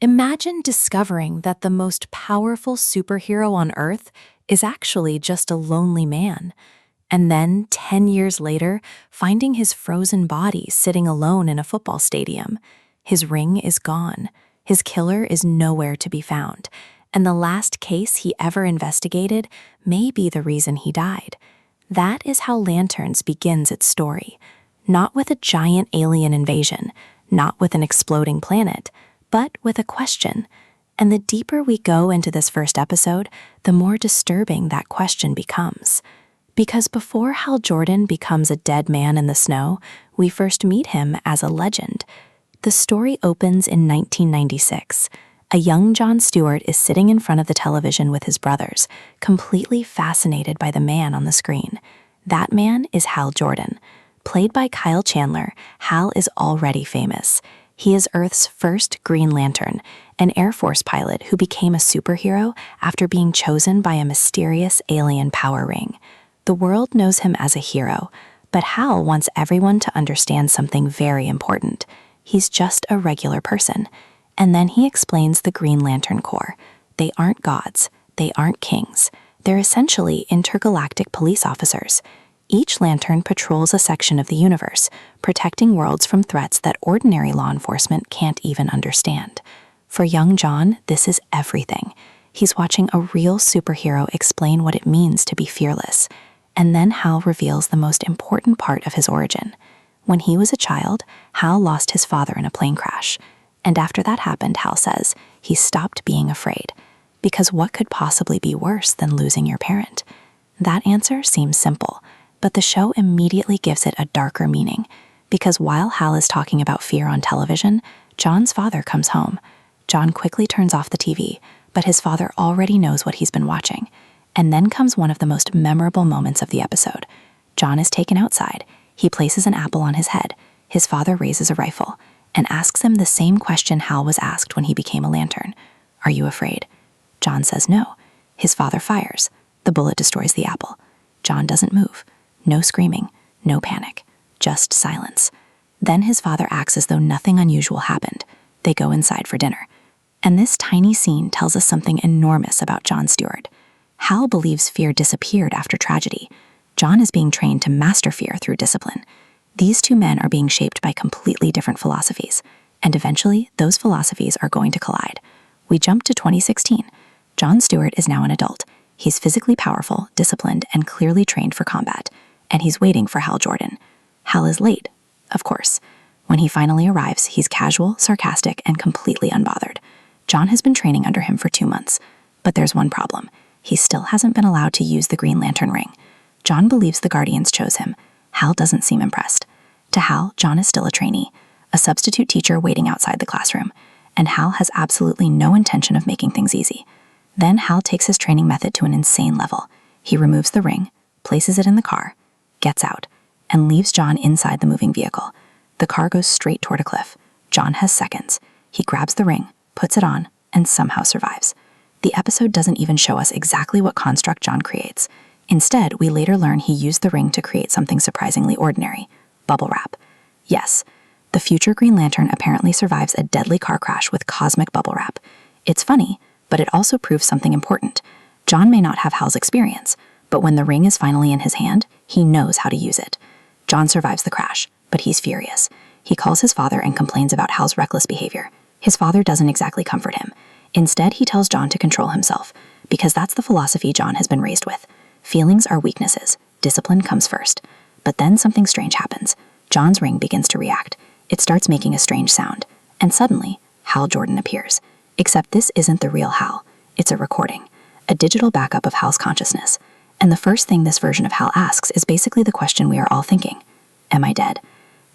Imagine discovering that the most powerful superhero on Earth is actually just a lonely man. And then, 10 years later, finding his frozen body sitting alone in a football stadium. His ring is gone. His killer is nowhere to be found. And the last case he ever investigated may be the reason he died. That is how Lanterns begins its story. Not with a giant alien invasion, not with an exploding planet, but with a question. And the deeper we go into this first episode, the more disturbing that question becomes. Because before Hal Jordan becomes a dead man in the snow, we first meet him as a legend. The story opens in 1996. A young John Stewart is sitting in front of the television with his brothers, completely fascinated by the man on the screen. That man is Hal Jordan. Played by Kyle Chandler, Hal is already famous. He is Earth's first Green Lantern, an Air Force pilot who became a superhero after being chosen by a mysterious alien power ring. The world knows him as a hero, but Hal wants everyone to understand something very important. He's just a regular person. And then he explains the Green Lantern Corps. They aren't gods. They aren't kings. They're essentially intergalactic police officers. Each lantern patrols a section of the universe, protecting worlds from threats that ordinary law enforcement can't even understand. For young John, this is everything. He's watching a real superhero explain what it means to be fearless. And then Hal reveals the most important part of his origin. When he was a child, Hal lost his father in a plane crash. And after that happened, Hal says, he stopped being afraid. Because what could possibly be worse than losing your parent? That answer seems simple, but the show immediately gives it a darker meaning. Because while Hal is talking about fear on television, John's father comes home. John quickly turns off the TV, but his father already knows what he's been watching. And then comes one of the most memorable moments of the episode. John is taken outside. He places an apple on his head. His father raises a rifle and asks him the same question Hal was asked when he became a lantern. Are you afraid? John says no. His father fires. The bullet destroys the apple. John doesn't move. No screaming, no panic, just silence. Then his father acts as though nothing unusual happened. They go inside for dinner. And this tiny scene tells us something enormous about John Stewart. Hal believes fear disappeared after tragedy. John is being trained to master fear through discipline. These two men are being shaped by completely different philosophies, and eventually those philosophies are going to collide. We jump to 2016. John Stewart is now an adult. He's physically powerful, disciplined, and clearly trained for combat, and he's waiting for Hal Jordan. Hal is late, of course. When he finally arrives, he's casual, sarcastic, and completely unbothered. John has been training under him for 2 months, but there's one problem. He still hasn't been allowed to use the Green Lantern ring. John believes the Guardians chose him. Hal doesn't seem impressed. To Hal, John is still a trainee, a substitute teacher waiting outside the classroom, and Hal has absolutely no intention of making things easy. Then Hal takes his training method to an insane level. He removes the ring, places it in the car, gets out, and leaves John inside the moving vehicle. The car goes straight toward a cliff. John has seconds. He grabs the ring, puts it on, and somehow survives. The episode doesn't even show us exactly what construct John creates. Instead, we later learn he used the ring to create something surprisingly ordinary: bubble wrap. Yes, the future Green Lantern apparently survives a deadly car crash with cosmic bubble wrap. It's funny, but it also proves something important. John may not have Hal's experience, but when the ring is finally in his hand, he knows how to use it. John survives the crash, but he's furious. He calls his father and complains about Hal's reckless behavior. His father doesn't exactly comfort him. Instead, he tells John to control himself, because that's the philosophy John has been raised with. Feelings are weaknesses. Discipline comes first. But then something strange happens. John's ring begins to react. It starts making a strange sound. And suddenly, Hal Jordan appears. Except this isn't the real Hal. It's a recording. A digital backup of Hal's consciousness. And the first thing this version of Hal asks is basically the question we are all thinking. Am I dead?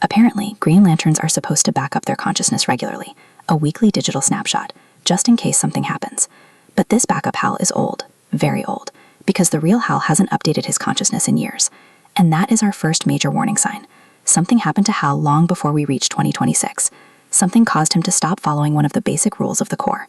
Apparently, Green Lanterns are supposed to back up their consciousness regularly. A weekly digital snapshot, just in case something happens. But this backup Hal is old. Very old. Because the real Hal hasn't updated his consciousness in years. And that is our first major warning sign. Something happened to Hal long before we reached 2026. Something caused him to stop following one of the basic rules of the Corps.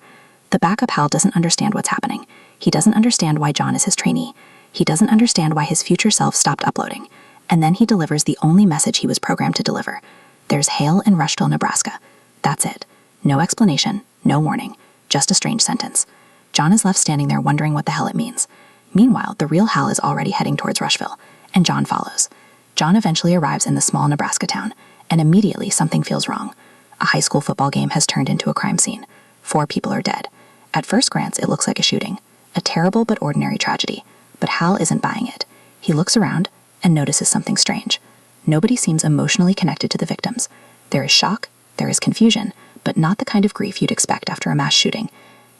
The backup Hal doesn't understand what's happening. He doesn't understand why John is his trainee. He doesn't understand why his future self stopped uploading. And then he delivers the only message he was programmed to deliver. There's hail in Rushville, Nebraska. That's it. No explanation, No warning, just a strange sentence. John is left standing there wondering what the hell it means. Meanwhile, the real Hal is already heading towards Rushville, and John follows. John eventually arrives in the small Nebraska town, and immediately something feels wrong. A high school football game has turned into a crime scene. 4 people are dead. At first glance, it looks like a shooting, a terrible but ordinary tragedy. But Hal isn't buying it. He looks around and notices something strange. Nobody seems emotionally connected to the victims. There is shock, there is confusion, but not the kind of grief you'd expect after a mass shooting.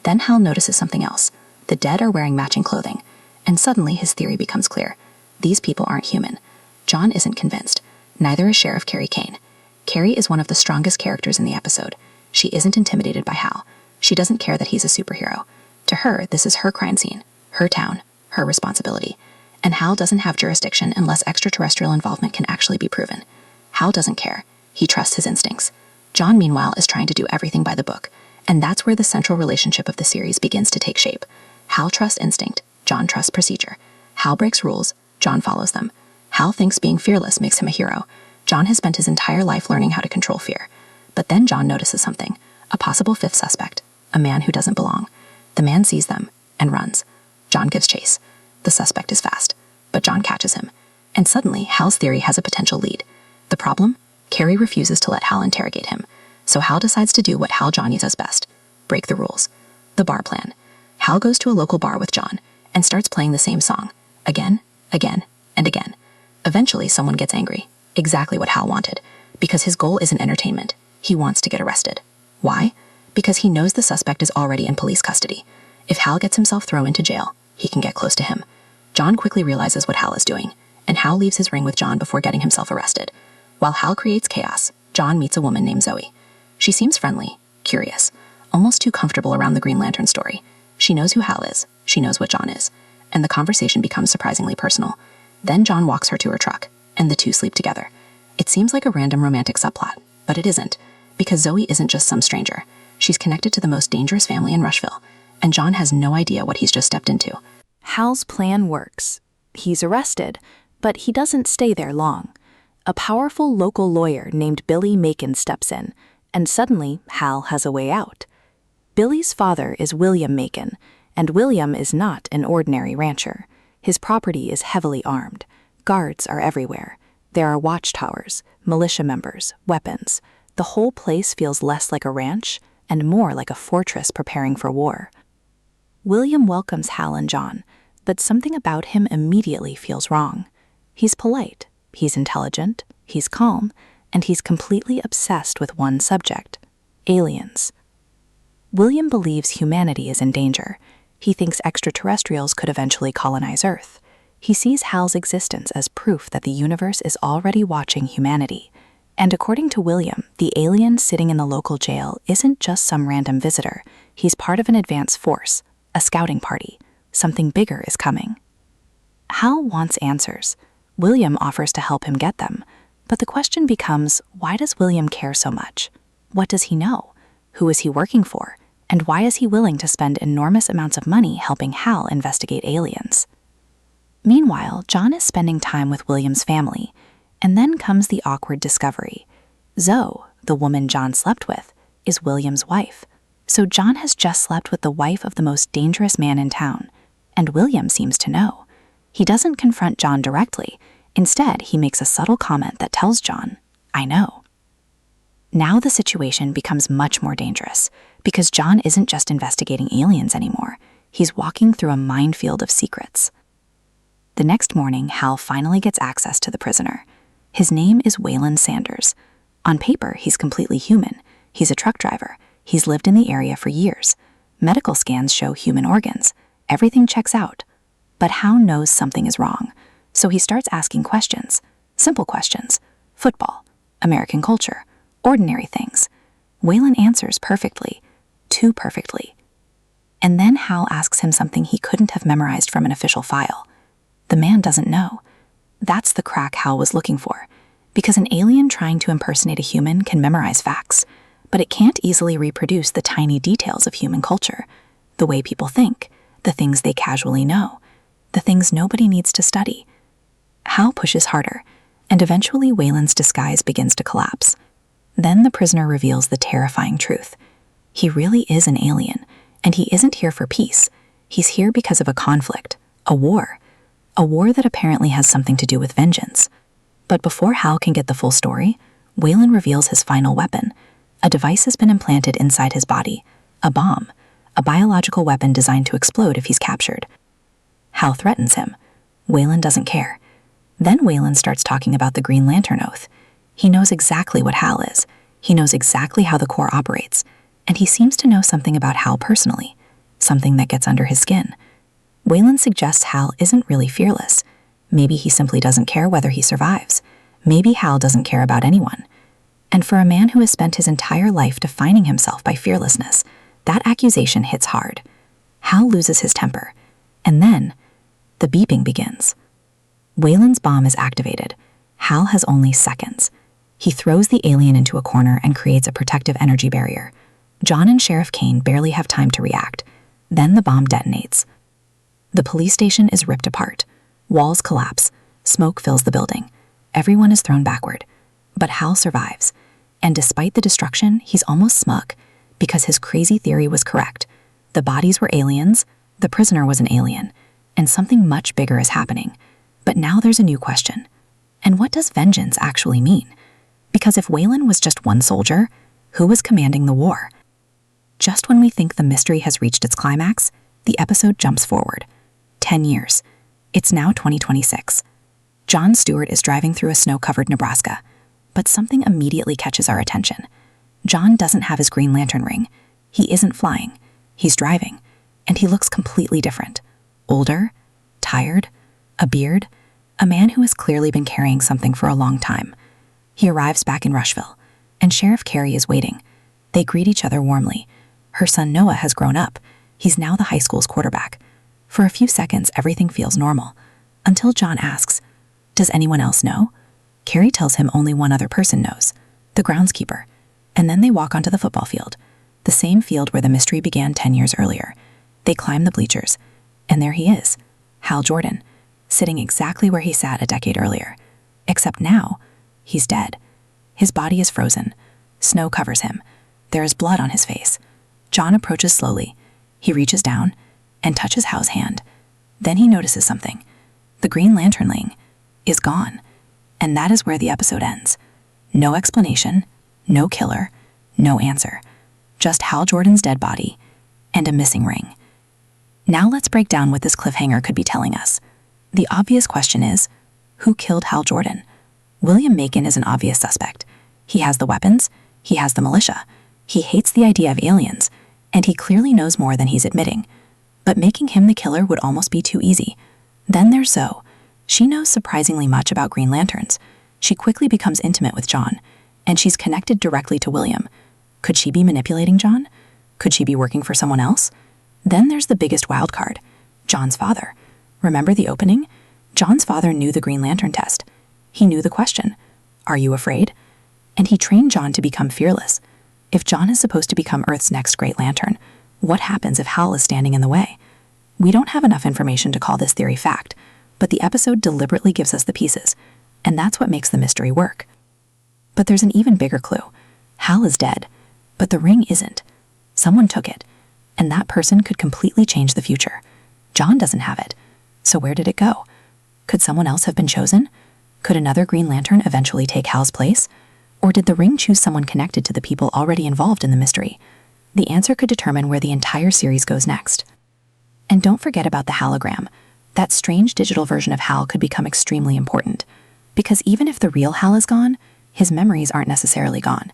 Then Hal notices something else. The dead are wearing matching clothing, and suddenly his theory becomes clear. These people aren't human. John isn't convinced. Neither is Sheriff Carrie Kane. Carrie is one of the strongest characters in the episode. She isn't intimidated by Hal. She doesn't care that he's a superhero. To her, this is her crime scene, her town, her responsibility. And Hal doesn't have jurisdiction unless extraterrestrial involvement can actually be proven. Hal doesn't care. He trusts his instincts. John, meanwhile, is trying to do everything by the book. And that's where the central relationship of the series begins to take shape. Hal trusts instinct. John trusts procedure. Hal breaks rules. John follows them. Hal thinks being fearless makes him a hero. John has spent his entire life learning how to control fear. But then John notices something. A possible 5th suspect. A man who doesn't belong. The man sees them and runs. John gives chase. The suspect is fast, but John catches him. And suddenly, Hal's theory has a potential lead. The problem? Carrie refuses to let Hal interrogate him. So Hal decides to do what Hal Johnny does best. Break the rules. The bar plan. Hal goes to a local bar with John and starts playing the same song. Again, again, and again. Eventually, someone gets angry. Exactly what Hal wanted. Because his goal isn't entertainment. He wants to get arrested. Why? Because he knows the suspect is already in police custody. If Hal gets himself thrown into jail, he can get close to him. John quickly realizes what Hal is doing, and Hal leaves his ring with John before getting himself arrested. While Hal creates chaos, John meets a woman named Zoe. She seems friendly, curious, almost too comfortable around the Green Lantern story. She knows who Hal is, she knows what John is, and the conversation becomes surprisingly personal. Then John walks her to her truck, and the two sleep together. It seems like a random romantic subplot, but it isn't, because Zoe isn't just some stranger. She's connected to the most dangerous family in Rushville, and John has no idea what he's just stepped into. Hal's plan works. He's arrested, but he doesn't stay there long. A powerful local lawyer named Billy Macon steps in, and suddenly Hal has a way out. Billy's father is William Macon, and William is not an ordinary rancher. His property is heavily armed. Guards are everywhere. There are watchtowers, militia members, weapons. The whole place feels less like a ranch and more like a fortress preparing for war. William welcomes Hal and John, but something about him immediately feels wrong. He's polite, he's intelligent, he's calm, and he's completely obsessed with one subject: aliens. William believes humanity is in danger. He thinks extraterrestrials could eventually colonize Earth. He sees Hal's existence as proof that the universe is already watching humanity. And according to William, the alien sitting in the local jail isn't just some random visitor. He's part of an advance force, a scouting party. Something bigger is coming. Hal wants answers. William offers to help him get them. But the question becomes, why does William care so much? What does he know? Who is he working for? And why is he willing to spend enormous amounts of money helping Hal investigate aliens? Meanwhile, John is spending time with William's family. And then comes the awkward discovery. Zoe, the woman John slept with, is William's wife. So John has just slept with the wife of the most dangerous man in town. And William seems to know. He doesn't confront John directly. Instead, he makes a subtle comment that tells John, "I know." Now the situation becomes much more dangerous, because John isn't just investigating aliens anymore. He's walking through a minefield of secrets. The next morning, Hal finally gets access to the prisoner. His name is Waylon Sanders. On paper, he's completely human. He's a truck driver. He's lived in the area for years. Medical scans show human organs. Everything checks out. But Hal knows something is wrong, so he starts asking questions. Simple questions. Football, American culture, ordinary things. Waylon answers perfectly. Too perfectly. And then Hal asks him something he couldn't have memorized from an official file. The man doesn't know. That's the crack Hal was looking for, because an alien trying to impersonate a human can memorize facts, but it can't easily reproduce the tiny details of human culture, the way people think, the things they casually know, the things nobody needs to study. Hal pushes harder, and eventually Waylon's disguise begins to collapse. Then the prisoner reveals the terrifying truth. He really is an alien, and he isn't here for peace. He's here because of a conflict, a war that apparently has something to do with vengeance. But before Hal can get the full story, Wayland reveals his final weapon. A device has been implanted inside his body, a bomb, a biological weapon designed to explode if he's captured. Hal threatens him. Wayland doesn't care. Then Wayland starts talking about the Green Lantern Oath. He knows exactly what Hal is. He knows exactly how the Corps operates. And he seems to know something about Hal personally, something that gets under his skin. Wayland suggests Hal isn't really fearless. Maybe he simply doesn't care whether he survives. Maybe Hal doesn't care about anyone. And for a man who has spent his entire life defining himself by fearlessness, that accusation hits hard. Hal loses his temper. And then, the beeping begins. Wayland's bomb is activated. Hal has only seconds. He throws the alien into a corner and creates a protective energy barrier. John and Sheriff Kane barely have time to react. Then the bomb detonates. The police station is ripped apart. Walls collapse. Smoke fills the building. Everyone is thrown backward. But Hal survives. And despite the destruction, he's almost smug, because his crazy theory was correct. The bodies were aliens, the prisoner was an alien, and something much bigger is happening. But now there's a new question. And what does vengeance actually mean? Because if Wayland was just one soldier, who was commanding the war? Just when we think the mystery has reached its climax, the episode jumps forward. 10 years. It's now 2026. John Stewart is driving through a snow-covered Nebraska, but something immediately catches our attention. John doesn't have his Green Lantern ring. He isn't flying. He's driving, and he looks completely different. Older, tired, a beard, a man who has clearly been carrying something for a long time. He arrives back in Rushville, and Sheriff Carey is waiting. They greet each other warmly. Her son Noah has grown up. He's now the high school's quarterback. For a few seconds, everything feels normal, until John asks, "Does anyone else know?" Carey tells him only one other person knows, the groundskeeper. And then they walk onto the football field, the same field where the mystery began 10 years earlier. They climb the bleachers, and there he is, Hal Jordan, sitting exactly where he sat a decade earlier. Except now, he's dead. His body is frozen. Snow covers him. There is blood on his face. John approaches slowly. He reaches down and touches Hal's hand. Then he notices something. The Green Lantern ring is gone. And that is where the episode ends. No explanation, no killer, no answer. Just Hal Jordan's dead body and a missing ring. Now let's break down what this cliffhanger could be telling us. The obvious question is, who killed Hal Jordan? William Macon is an obvious suspect. He has the weapons, he has the militia, he hates the idea of aliens, and he clearly knows more than he's admitting. But making him the killer would almost be too easy. Then there's Zoe. She knows surprisingly much about Green Lanterns. She quickly becomes intimate with John, and she's connected directly to William. Could she be manipulating John? Could she be working for someone else? Then there's the biggest wild card, John's father. Remember the opening? John's father knew the Green Lantern test. He knew the question, "Are you afraid?" And he trained John to become fearless. If John is supposed to become Earth's next great lantern, what happens if Hal is standing in the way? We don't have enough information to call this theory fact, but the episode deliberately gives us the pieces, and that's what makes the mystery work. But there's an even bigger clue. Hal is dead, but the ring isn't. Someone took it, and that person could completely change the future. John doesn't have it, so where did it go? Could someone else have been chosen? Could another Green Lantern eventually take Hal's place? Or did the ring choose someone connected to the people already involved in the mystery? The answer could determine where the entire series goes next. And don't forget about the Hal-o-gram. That strange digital version of Hal could become extremely important. Because even if the real Hal is gone, his memories aren't necessarily gone.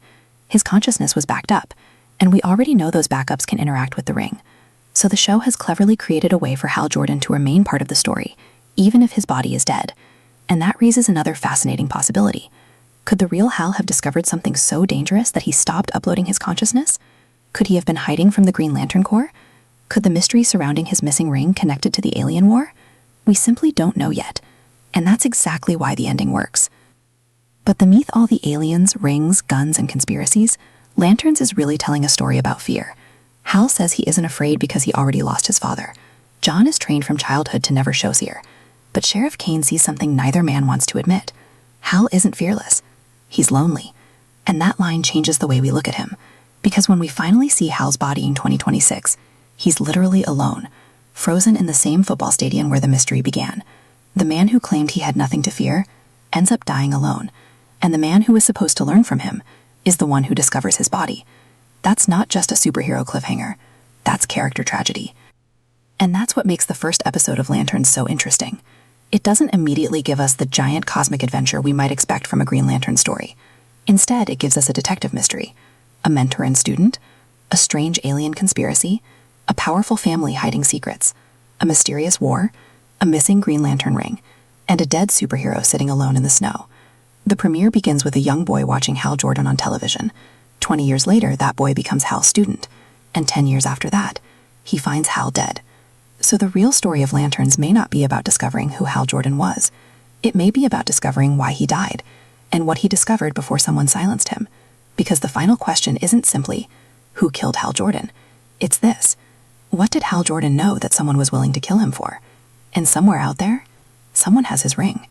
His consciousness was backed up, and we already know those backups can interact with the ring. So the show has cleverly created a way for Hal Jordan to remain part of the story, even if his body is dead. And that raises another fascinating possibility. Could the real Hal have discovered something so dangerous that he stopped uploading his consciousness? Could he have been hiding from the Green Lantern Corps? Could the mystery surrounding his missing ring connected to the alien war? We simply don't know yet, and that's exactly why the ending works. But beneath all the aliens, rings, guns, and conspiracies, Lanterns is really telling a story about fear. Hal says he isn't afraid because he already lost his father. John is trained from childhood to never show fear. But Sheriff Kane sees something neither man wants to admit. Hal isn't fearless. He's lonely. And that line changes the way we look at him. Because when we finally see Hal's body in 2026, he's literally alone, frozen in the same football stadium where the mystery began. The man who claimed he had nothing to fear ends up dying alone, and the man who was supposed to learn from him is the one who discovers his body. That's not just a superhero cliffhanger, that's character tragedy. And that's what makes the first episode of Lanterns so interesting. It doesn't immediately give us the giant cosmic adventure we might expect from a Green Lantern story. Instead, it gives us a detective mystery, a mentor and student, a strange alien conspiracy, a powerful family hiding secrets, a mysterious war, a missing Green Lantern ring, and a dead superhero sitting alone in the snow. The premiere begins with a young boy watching Hal Jordan on television. 20 years later, that boy becomes Hal's student, and 10 years after that, he finds Hal dead. So the real story of Lanterns may not be about discovering who Hal Jordan was. It may be about discovering why he died, and what he discovered before someone silenced him. Because the final question isn't simply, who killed Hal Jordan? It's this: what did Hal Jordan know that someone was willing to kill him for? And somewhere out there, someone has his ring.